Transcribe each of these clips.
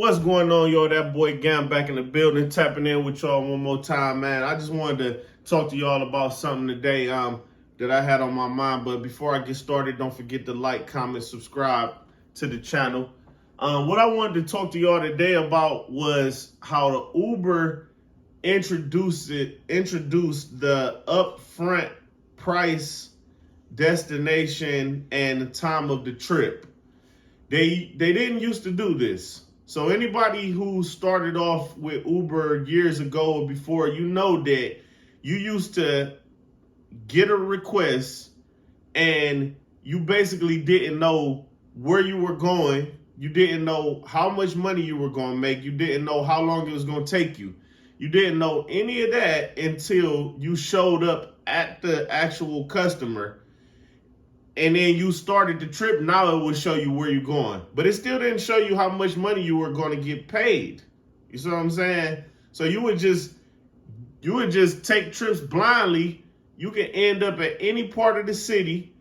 What's going on, y'all? That boy Gam back in the building, tapping in with y'all one more time, man. I just wanted to talk to y'all about something today that I had on my mind. But before I get started, don't forget to like, comment, subscribe to the channel. What I wanted to talk to y'all today about was how the Uber introduced the upfront price, destination, and the time of the trip. They didn't used to do this. So anybody who started off with Uber years ago or before, you know that you used to get a request and you basically didn't know where you were going. You didn't know how much money you were going to make. You didn't know how long it was going to take you. You didn't know any of that until you showed up at the actual customer. And then you started the trip. Now it will show you where you're going, but it still didn't show you how much money you were going to get paid. You see what I'm saying? So you would just take trips blindly. You can end up at any part of the city,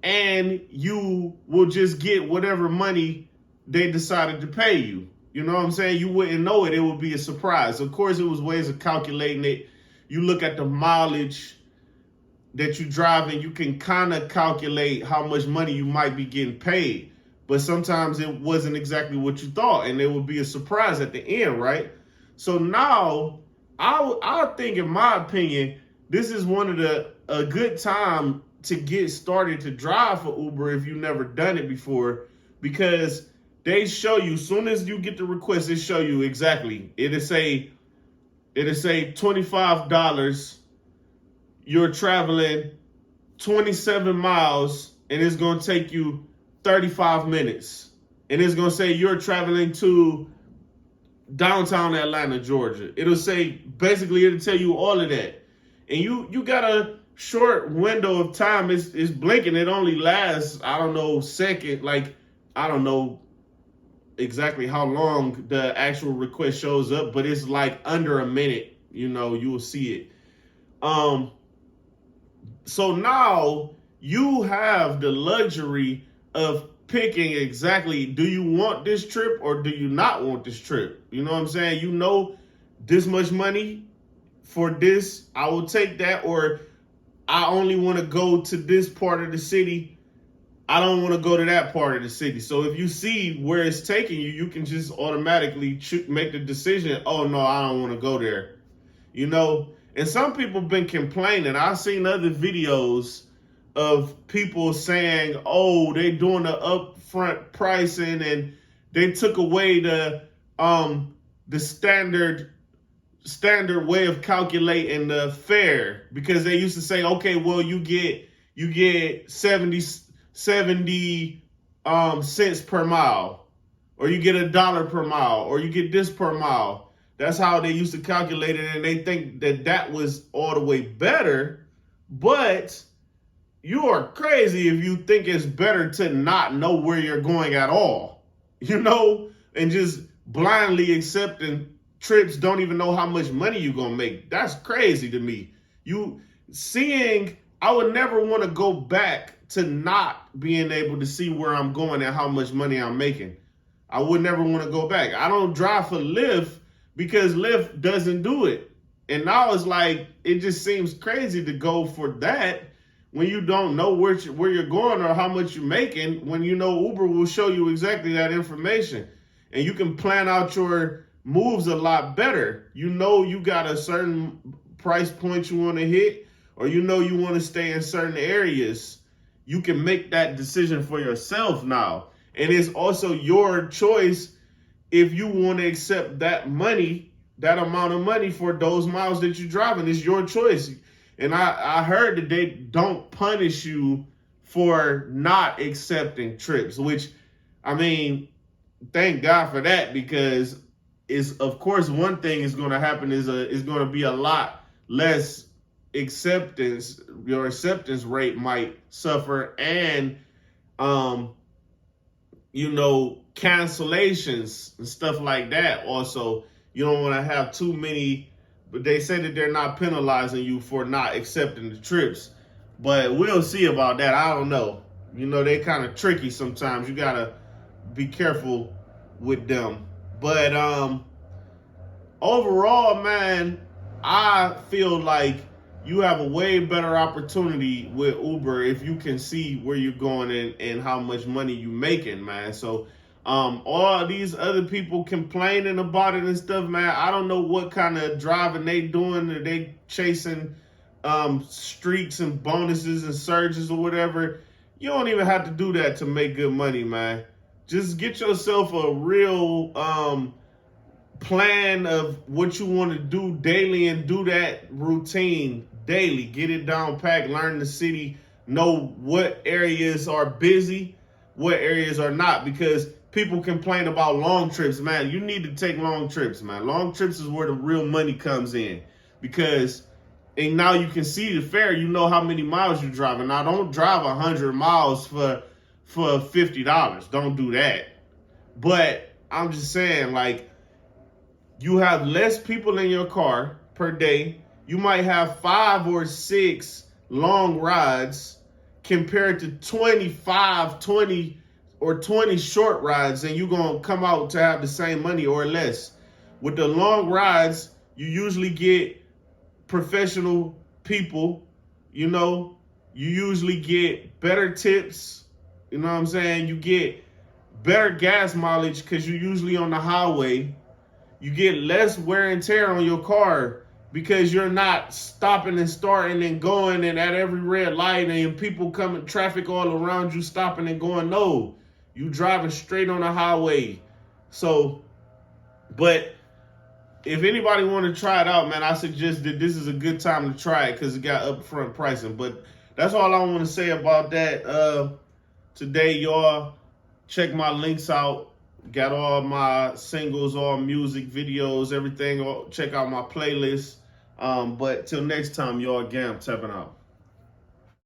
and you will just get whatever money they decided to pay you. You know what I'm saying? You wouldn't know it. It would be a surprise. Of course, it was ways of calculating it. You look at the mileage that you drive and you can kind of calculate how much money you might be getting paid. But sometimes it wasn't exactly what you thought, and it would be a surprise at the end, right? So now I think, in my opinion, this is a good time to get started to drive for Uber if you've never done it before, because they show you, as soon as you get the request, they show you exactly. It'll say $25. You're traveling 27 miles and it's going to take you 35 minutes. And it's going to say you're traveling to downtown Atlanta, Georgia. It'll tell you all of that. And you got a short window of time. It's blinking. It only lasts, I don't know, second. Like, I don't know exactly how long the actual request shows up, but it's like under a minute. You know, you will see it. So now you have the luxury of picking exactly, do you want this trip or do you not want this trip? You know what I'm saying? You know, this much money for this, I will take that, or I only want to go to this part of the city. I don't want to go to that part of the city. So if you see where it's taking you, you can just automatically make the decision, oh no, I don't want to go there. You know? And some people have been complaining. I've seen other videos of people saying, oh, they're doing the upfront pricing and they took away the standard way of calculating the fare, because they used to say, okay, well, you get 70 cents per mile, or you get $1 per mile, or you get this per mile. That's how they used to calculate it, and they think that was all the way better. But you are crazy if you think it's better to not know where you're going at all, you know, and just blindly accepting trips, don't even know how much money you're going to make. That's crazy to me. I would never want to go back to not being able to see where I'm going and how much money I'm making. I would never want to go back. I don't drive for Lyft, because Lyft doesn't do it. And now it's like, it just seems crazy to go for that when you don't know where you're going or how much you're making, when you know Uber will show you exactly that information. And you can plan out your moves a lot better. You know you got a certain price point you want to hit, or you know you want to stay in certain areas. You can make that decision for yourself now. And it's also your choice if you want to accept that amount of money for those miles that you're driving. It's your choice. And I heard that they don't punish you for not accepting trips, which, I mean, thank God for that, because of course, one thing is going to happen is going to be a lot less acceptance. Your acceptance rate might suffer, and cancellations and stuff like that. Also, you don't want to have too many, but they say that they're not penalizing you for not accepting the trips. But we'll see about that. I don't know. You know, they kind of tricky sometimes. You got to be careful with them. But overall, man, I feel like you have a way better opportunity with Uber if you can see where you're going and how much money you making, man. So all these other people complaining about it and stuff, man, I don't know what kind of driving they doing. Are they chasing streaks and bonuses and surges or whatever? You don't even have to do that to make good money, man. Just get yourself a real plan of what you want to do daily and do that routine daily. Get it down packed, learn the city, know what areas are busy, what areas are not, because people complain about long trips, man. You need to take long trips, man. Long trips is where the real money comes in, because and now you can see the fare, you know how many miles you're driving. Now don't drive 100 miles for $50. Don't do that. But I'm just saying, like, you have less people in your car per day. You might have 5 or 6 long rides compared to 25, 20, or 20 short rides, and you're going to come out to have the same money or less. With the long rides, you usually get professional people, you know, you usually get better tips, you know what I'm saying? You get better gas mileage because you're usually on the highway. You get less wear and tear on your car because you're not stopping and starting and going and at every red light and people coming, traffic all around you stopping and going. No, you driving straight on the highway. So, but if anybody want to try it out, man, I suggest that this is a good time to try it because it got upfront pricing. But that's all I want to say about that today, y'all. Check my links out. Got all my singles, all music videos, everything. Check out my playlist. But till next time, y'all, again, I'm tapping out.